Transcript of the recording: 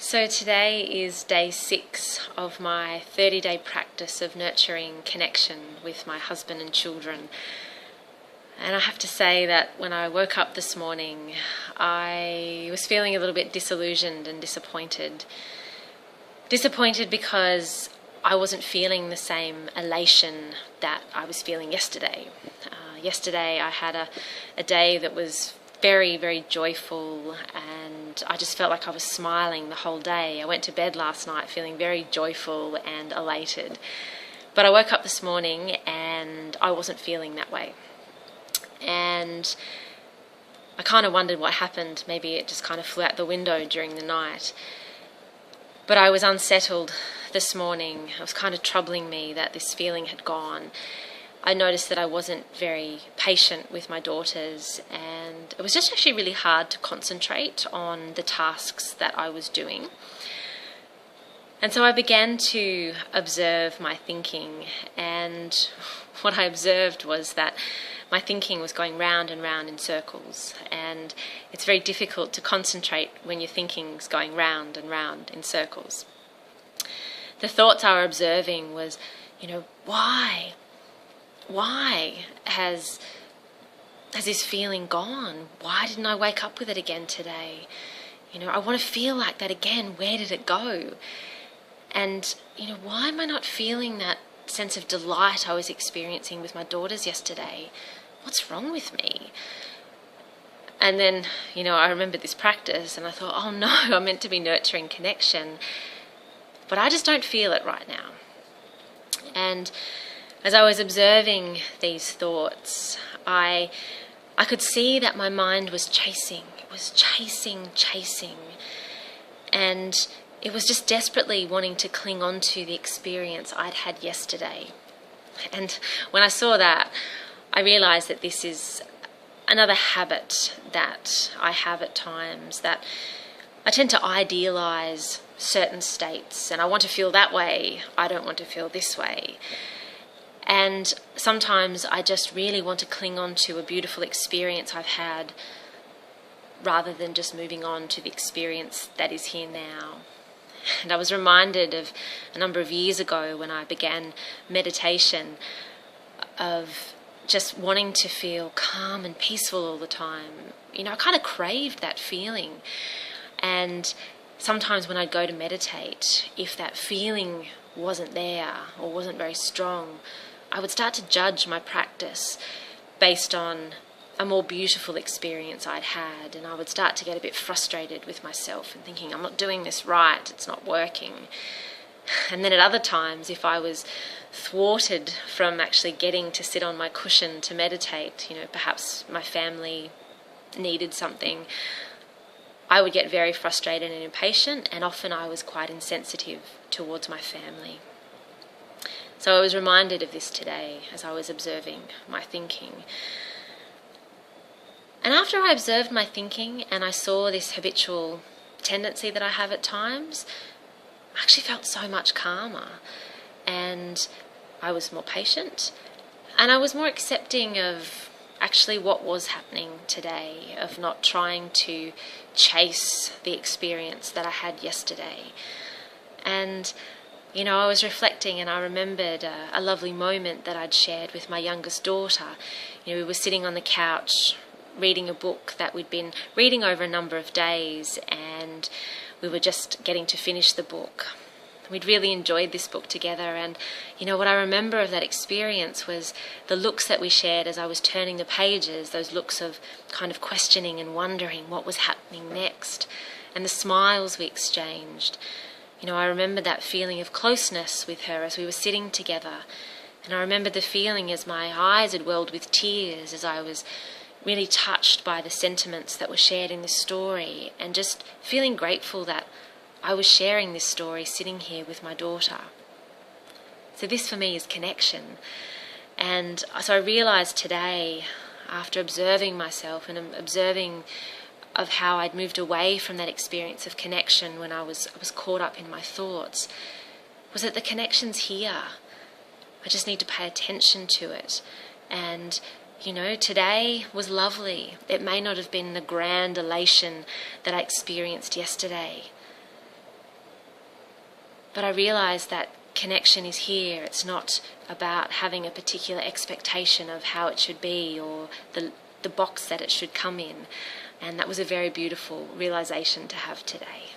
So today is day 6 of my 30-day practice of nurturing connection with my husband and children. And I have to say that when I woke up this morning, I was feeling a little bit disillusioned and disappointed. Disappointed because I wasn't feeling the same elation that I was feeling yesterday. Yesterday I had a day that was very, very joyful, and I just felt like I was smiling the whole day. I went to bed last night feeling very joyful and elated. But I woke up this morning and I wasn't feeling that way. And I kind of wondered what happened. Maybe it just kind of flew out the window during the night. But I was unsettled this morning. It was kind of troubling me that this feeling had gone. I noticed that I wasn't very patient with my daughters, and it was just actually really hard to concentrate on the tasks that I was doing. And so I began to observe my thinking, and what I observed was that my thinking was going round and round in circles, and it's very difficult to concentrate when your thinking's going round and round in circles. The thoughts I was observing was, why has this feeling gone? Why didn't I wake up with it again today? I want to feel like that again. Where did it go? And, why am I not feeling that sense of delight I was experiencing with my daughters yesterday? What's wrong with me? And then, I remembered this practice and I thought, oh no, I'm meant to be nurturing connection, but I just don't feel it right now. And as I was observing these thoughts, I could see that my mind was chasing. It was chasing. And it was just desperately wanting to cling on to the experience I'd had yesterday. And when I saw that, I realized that this is another habit that I have at times, that I tend to idealize certain states, and I want to feel that way. I don't want to feel this way. And sometimes I just really want to cling on to a beautiful experience I've had rather than just moving on to the experience that is here now. And I was reminded of a number of years ago when I began meditation of just wanting to feel calm and peaceful all the time. I kind of craved that feeling. And sometimes when I'd go to meditate, if that feeling wasn't there or wasn't very strong, I would start to judge my practice based on a more beautiful experience I'd had, and I would start to get a bit frustrated with myself and thinking, I'm not doing this right, it's not working. And then at other times, if I was thwarted from actually getting to sit on my cushion to meditate, perhaps my family needed something, I would get very frustrated and impatient, and often I was quite insensitive towards my family. So I was reminded of this today as I was observing my thinking. And after I observed my thinking and I saw this habitual tendency that I have at times, I actually felt so much calmer, and I was more patient, and I was more accepting of actually what was happening today, of not trying to chase the experience that I had yesterday. And I was reflecting, and I remembered a lovely moment that I'd shared with my youngest daughter. We were sitting on the couch reading a book that we'd been reading over a number of days, and we were just getting to finish the book. We'd really enjoyed this book together, and what I remember of that experience was the looks that we shared as I was turning the pages, those looks of kind of questioning and wondering what was happening next, and the smiles we exchanged. I remember that feeling of closeness with her as we were sitting together, and I remember the feeling as my eyes had welled with tears as I was really touched by the sentiments that were shared in this story, and just feeling grateful that I was sharing this story sitting here with my daughter. So this for me is connection. And so I realised today, after observing myself and observing of how I'd moved away from that experience of connection when I was caught up in my thoughts, was that the connection's here. I just need to pay attention to it. And today was lovely. It may not have been the grand elation that I experienced yesterday, But I realised that connection is here. It's not about having a particular expectation of how it should be or the box that it should come in. And that was a very beautiful realisation to have today.